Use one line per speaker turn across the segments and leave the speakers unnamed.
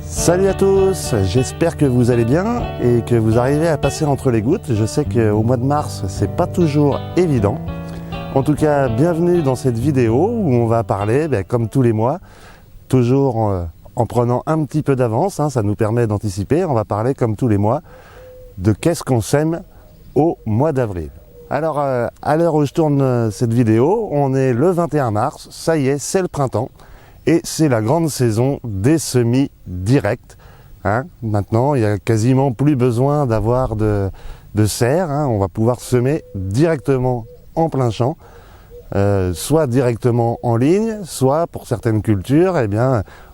Salut à tous, j'espère que vous allez bien et que vous arrivez à passer entre les gouttes. Je sais qu'au mois de mars, c'est pas toujours évident. En tout cas, bienvenue dans cette vidéo où on va parler, comme tous les mois, toujours en prenant un petit peu d'avance, ça nous permet d'anticiper. On va parler comme tous les mois de qu'est-ce qu'on sème au mois d'avril. Alors, à l'heure où je tourne cette vidéo, on est le 21 mars, ça y est, c'est le printemps. Et c'est la grande saison des semis directs. Maintenant, il n'y a quasiment plus besoin d'avoir de serre. On va pouvoir semer directement en plein champ, soit directement en ligne, soit pour certaines cultures,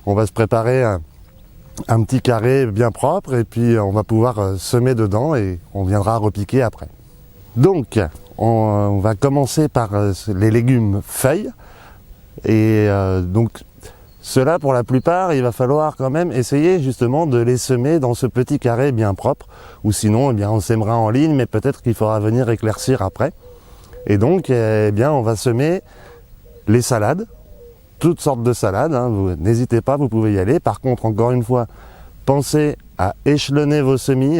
on va se préparer un petit carré bien propre et puis on va pouvoir semer dedans et on viendra repiquer après. Donc, on va commencer par les légumes feuilles. Et donc, ceux-là, pour la plupart, il va falloir quand même essayer justement de les semer dans ce petit carré bien propre, ou sinon, on sèmera en ligne, mais peut-être qu'il faudra venir éclaircir après. Et donc, on va semer les salades, toutes sortes de salades. N'hésitez pas, vous pouvez y aller. Par contre, encore une fois, pensez à échelonner vos semis,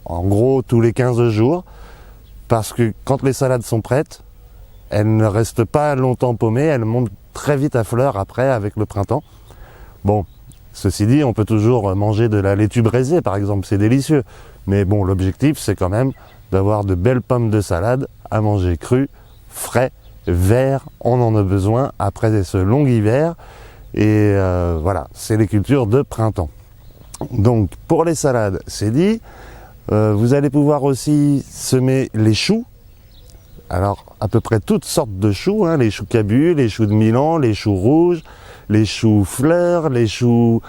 en gros tous les 15 jours, parce que quand les salades sont prêtes, elles ne restent pas longtemps paumées, elles montent très vite à fleur après avec le printemps. Bon, ceci dit, on peut toujours manger de la laitue braisée par exemple, c'est délicieux. Mais bon, l'objectif c'est quand même d'avoir de belles pommes de salade à manger crues, frais, verts, on en a besoin après ce long hiver. Et voilà, c'est les cultures de printemps. Donc pour les salades, c'est dit. Vous allez pouvoir aussi semer les choux. Alors, à peu près toutes sortes de choux, les choux cabus, les choux de Milan, les choux rouges, les choux fleurs, les choux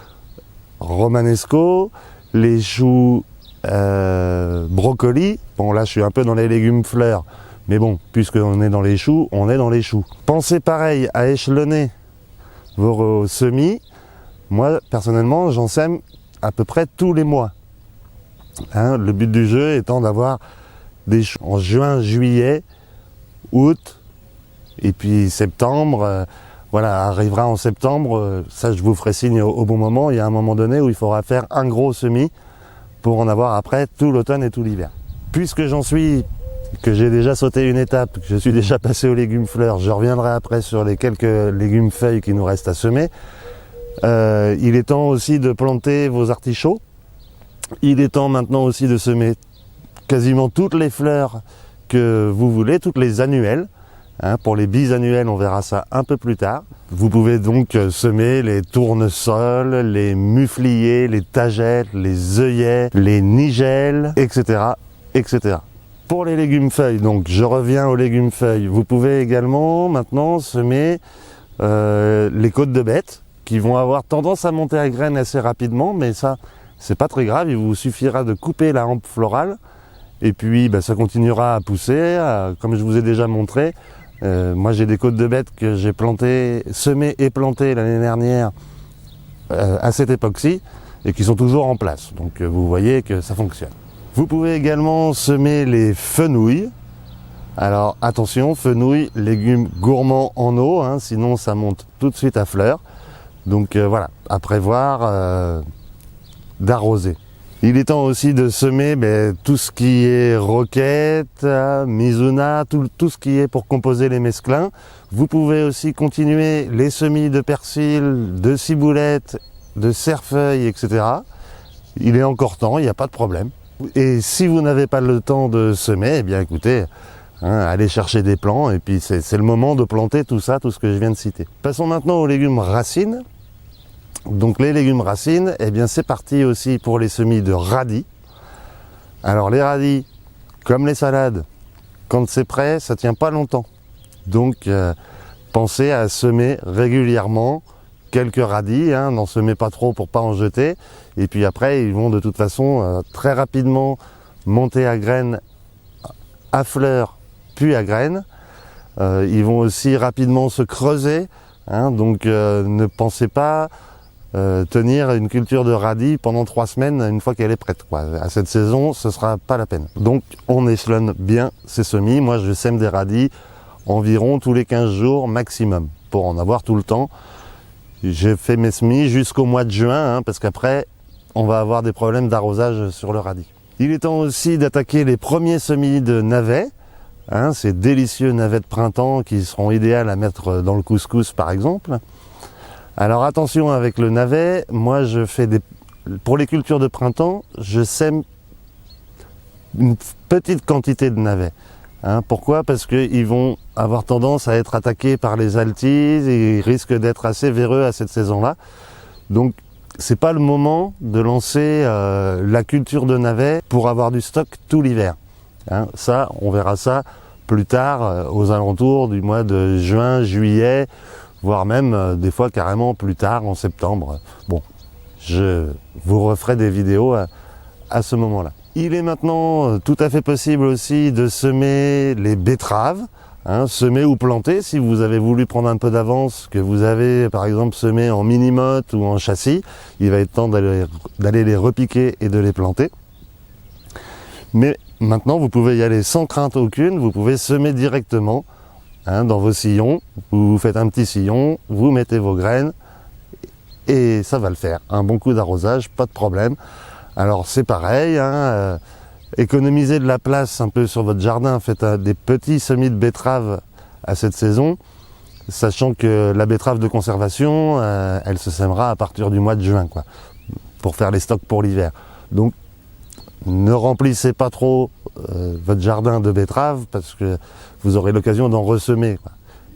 romanesco, les choux brocolis. Bon, là, je suis un peu dans les légumes fleurs, mais bon, puisqu'on est dans les choux, on est dans les choux. Pensez pareil à échelonner vos semis. Moi, personnellement, j'en sème à peu près tous les mois. Le but du jeu étant d'avoir des choux en juin, juillet, août, et puis septembre, arrivera en septembre, ça je vous ferai signe au bon moment. Il y a un moment donné où il faudra faire un gros semis pour en avoir après tout l'automne et tout l'hiver. Puisque que j'ai déjà sauté une étape, que je suis déjà passé aux légumes fleurs, je reviendrai après sur les quelques légumes feuilles qui nous restent à semer. Il est temps aussi de planter vos artichauts. Il est temps maintenant aussi de semer quasiment toutes les fleurs que vous voulez, toutes les annuelles. Pour les bisannuelles, on verra ça un peu plus tard. Vous pouvez donc semer les tournesols, les mufliers, les tagettes, les œillets, les nigelles, etc., etc. Pour les légumes feuilles, donc je reviens aux légumes feuilles. Vous pouvez également maintenant semer les côtes de bête qui vont avoir tendance à monter à graines assez rapidement, mais ça, c'est pas très grave. Il vous suffira de couper la hampe florale. Et puis ça continuera à pousser, comme je vous ai déjà montré. Moi j'ai des côtes de bête que j'ai semées et plantées l'année dernière à cette époque-ci et qui sont toujours en place. Donc vous voyez que ça fonctionne. Vous pouvez également semer les fenouilles. Alors attention, fenouilles, légumes gourmands en eau, sinon ça monte tout de suite à fleur. Donc voilà, à prévoir d'arroser. Il est temps aussi de semer tout ce qui est roquette, mizuna, tout ce qui est pour composer les mesclins. Vous pouvez aussi continuer les semis de persil, de ciboulette, de cerfeuil, etc. Il est encore temps, il n'y a pas de problème. Et si vous n'avez pas le temps de semer, écoutez, allez chercher des plants et puis c'est le moment de planter tout ça, tout ce que je viens de citer. Passons maintenant aux légumes racines. Donc les légumes racines, c'est parti aussi pour les semis de radis. Alors les radis, comme les salades, quand c'est prêt, ça tient pas longtemps. Donc pensez à semer régulièrement quelques radis, n'en semez pas trop pour pas en jeter. Et puis après, ils vont de toute façon très rapidement monter à graines, à fleurs, puis à graines. Ils vont aussi rapidement se creuser, donc ne pensez pas tenir une culture de radis pendant 3 semaines une fois qu'elle est prête. À cette saison, ce sera pas la peine. Donc on échelonne bien ces semis. Moi je sème des radis environ tous les 15 jours maximum pour en avoir tout le temps. je fais mes semis jusqu'au mois de juin, parce qu'après, on va avoir des problèmes d'arrosage sur le radis. Il est temps aussi d'attaquer les premiers semis de navets, ces délicieux navets de printemps qui seront idéaux à mettre dans le couscous par exemple. Alors attention avec le navet, moi je fais pour les cultures de printemps, je sème une petite quantité de navets. Pourquoi? Parce qu'ils vont avoir tendance à être attaqués par les altises et ils risquent d'être assez véreux à cette saison-là. Donc c'est pas le moment de lancer la culture de navets pour avoir du stock tout l'hiver. Ça, on verra ça plus tard, aux alentours du mois de juin, juillet, voire même des fois carrément plus tard, en septembre. Bon, je vous referai des vidéos à ce moment-là. Il est maintenant tout à fait possible aussi de semer les betteraves, semer ou planter si vous avez voulu prendre un peu d'avance, que vous avez par exemple semé en mini-motte ou en châssis, il va être temps d'aller les repiquer et de les planter. Mais maintenant vous pouvez y aller sans crainte aucune, vous pouvez semer directement dans vos sillons, vous faites un petit sillon, vous mettez vos graines et ça va le faire. Un bon coup d'arrosage, pas de problème. Alors c'est pareil, économisez de la place un peu sur votre jardin, faites des petits semis de betteraves à cette saison, sachant que la betterave de conservation, elle se sèmera à partir du mois de juin, pour faire les stocks pour l'hiver. Donc ne remplissez pas trop votre jardin de betteraves parce que vous aurez l'occasion d'en ressemer.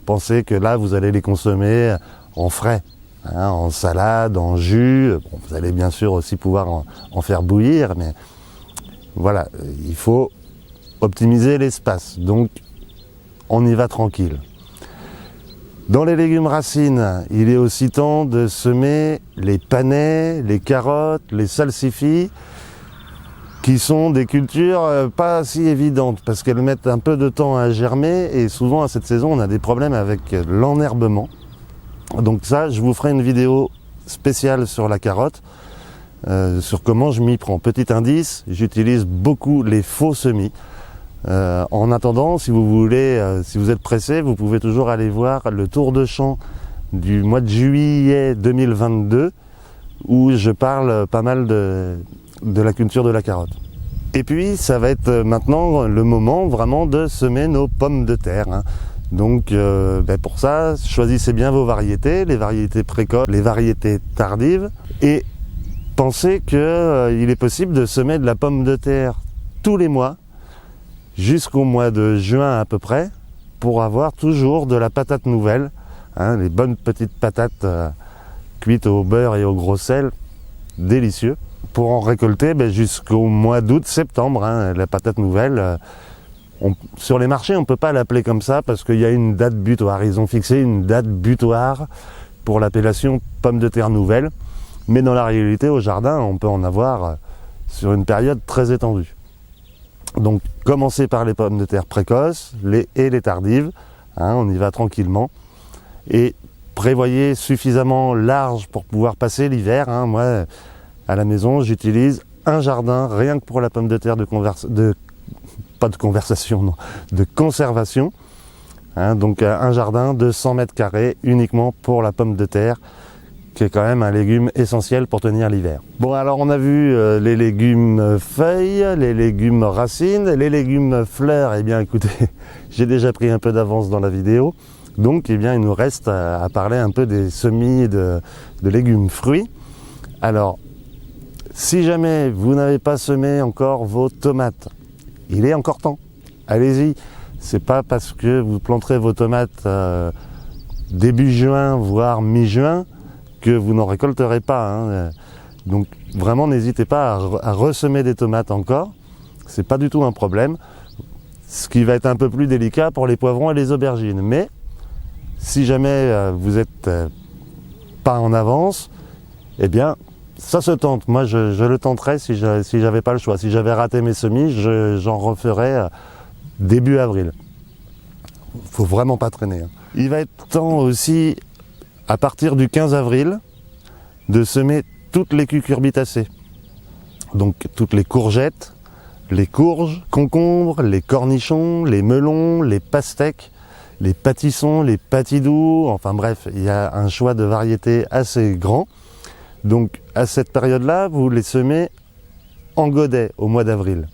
Pensez que là vous allez les consommer en frais. En salade, en jus, vous allez bien sûr aussi pouvoir en faire bouillir, mais voilà, il faut optimiser l'espace, donc on y va tranquille. Dans les légumes racines, il est aussi temps de semer les panais, les carottes, les salsifis, qui sont des cultures pas si évidentes, parce qu'elles mettent un peu de temps à germer, et souvent à cette saison on a des problèmes avec l'enherbement. Donc ça, je vous ferai une vidéo spéciale sur la carotte, sur comment je m'y prends. Petit indice, j'utilise beaucoup les faux semis. En attendant, si vous voulez, si vous êtes pressé, vous pouvez toujours aller voir le tour de champ du mois de juillet 2022, où je parle pas mal de la culture de la carotte. Et puis, ça va être maintenant le moment vraiment de semer nos pommes de terre. Donc pour ça, choisissez bien vos variétés, les variétés précoces, les variétés tardives, et pensez qu'il est possible de semer de la pomme de terre tous les mois, jusqu'au mois de juin à peu près, pour avoir toujours de la patate nouvelle, les bonnes petites patates cuites au beurre et au gros sel, délicieux, pour en récolter jusqu'au mois d'août-septembre, la patate nouvelle. Sur les marchés, on ne peut pas l'appeler comme ça parce qu'il y a une date butoir. Ils ont fixé une date butoir pour l'appellation pomme de terre nouvelle. Mais dans la réalité, au jardin, on peut en avoir sur une période très étendue. Donc, commencez par les pommes de terre précoces et les tardives. On y va tranquillement. Et prévoyez suffisamment large pour pouvoir passer l'hiver. Moi, à la maison, j'utilise un jardin rien que pour la pomme de terre de conservation. Donc un jardin de 100 mètres carrés uniquement pour la pomme de terre, qui est quand même un légume essentiel pour tenir l'hiver. Bon, alors on a vu les légumes feuilles, les légumes racines, les légumes fleurs. Eh bien écoutez, j'ai déjà pris un peu d'avance dans la vidéo, donc il nous reste à parler un peu des semis de légumes fruits. Alors, si jamais vous n'avez pas semé encore vos tomates, il est encore temps, allez-y. C'est pas parce que vous planterez vos tomates début juin, voire mi-juin, que vous n'en récolterez pas. Donc vraiment, n'hésitez pas à ressemer des tomates encore. C'est pas du tout un problème. Ce qui va être un peu plus délicat pour les poivrons et les aubergines. Mais si jamais vous n'êtes pas en avance, eh bien, ça se tente. Moi, je le tenterais si j'avais pas le choix. Si j'avais raté mes semis, j'en referais début avril. Faut vraiment pas traîner. Il va être temps aussi, à partir du 15 avril, de semer toutes les cucurbitacées. Donc toutes les courgettes, les courges, concombres, les cornichons, les melons, les pastèques. les pâtissons, les pâtidous, enfin bref, il y a un choix de variétés assez grand. Donc à cette période-là, vous les semez en godet au mois d'avril.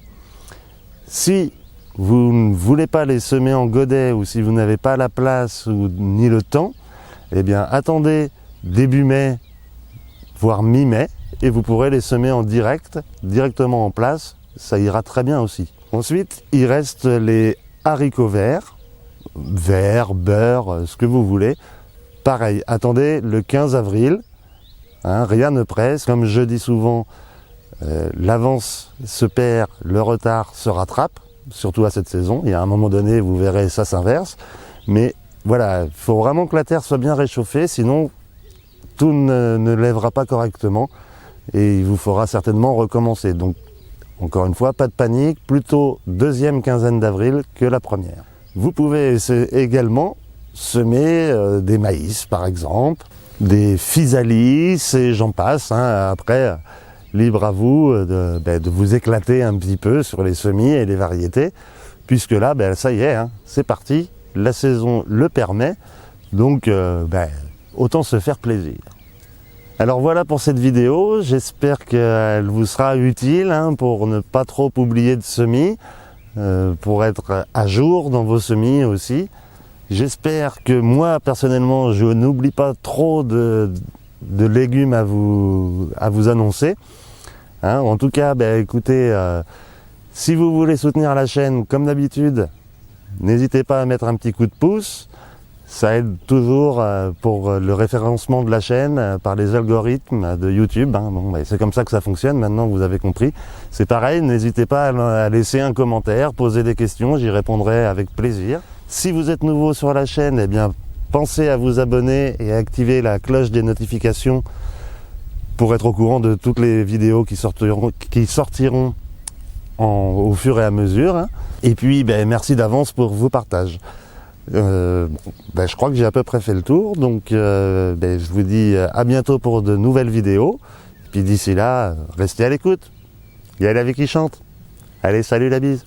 Si vous ne voulez pas les semer en godet ou si vous n'avez pas la place ni le temps, eh bien attendez début mai, voire mi-mai, et vous pourrez les semer en direct, directement en place, ça ira très bien aussi. Ensuite, il reste les haricots verts, beurre, ce que vous voulez. Pareil, attendez le 15 avril, hein, rien ne presse. Comme je dis souvent, l'avance se perd, le retard se rattrape, surtout à cette saison. Il y a un moment donné, vous verrez, ça s'inverse. Mais voilà, il faut vraiment que la terre soit bien réchauffée, sinon tout ne lèvera pas correctement et il vous faudra certainement recommencer. Donc, encore une fois, pas de panique, plutôt deuxième quinzaine d'avril que la première. Vous pouvez également semer des maïs, par exemple, des physalis et j'en passe. Hein. Après, libre à vous de vous éclater un petit peu sur les semis et les variétés, puisque là, ça y est, hein, c'est parti, la saison le permet, donc autant se faire plaisir. Alors voilà pour cette vidéo, j'espère qu'elle vous sera utile hein, pour ne pas trop oublier de semis, pour être à jour dans vos semis aussi. J'espère que moi personnellement je n'oublie pas trop de légumes à vous annoncer. Hein, en tout cas, écoutez, si vous voulez soutenir la chaîne comme d'habitude, n'hésitez pas à mettre un petit coup de pouce. Ça aide toujours pour le référencement de la chaîne par les algorithmes de YouTube. Hein. Bon, c'est comme ça que ça fonctionne, maintenant vous avez compris. C'est pareil, n'hésitez pas à laisser un commentaire, poser des questions, j'y répondrai avec plaisir. Si vous êtes nouveau sur la chaîne, eh bien, pensez à vous abonner et à activer la cloche des notifications pour être au courant de toutes les vidéos qui sortiront au fur et à mesure. Hein. Et puis, merci d'avance pour vos partages. Je crois que j'ai à peu près fait le tour, donc je vous dis à bientôt pour de nouvelles vidéos. Puis d'ici là, restez à l'écoute. Il y a la vie qui chante. Allez, salut la bise.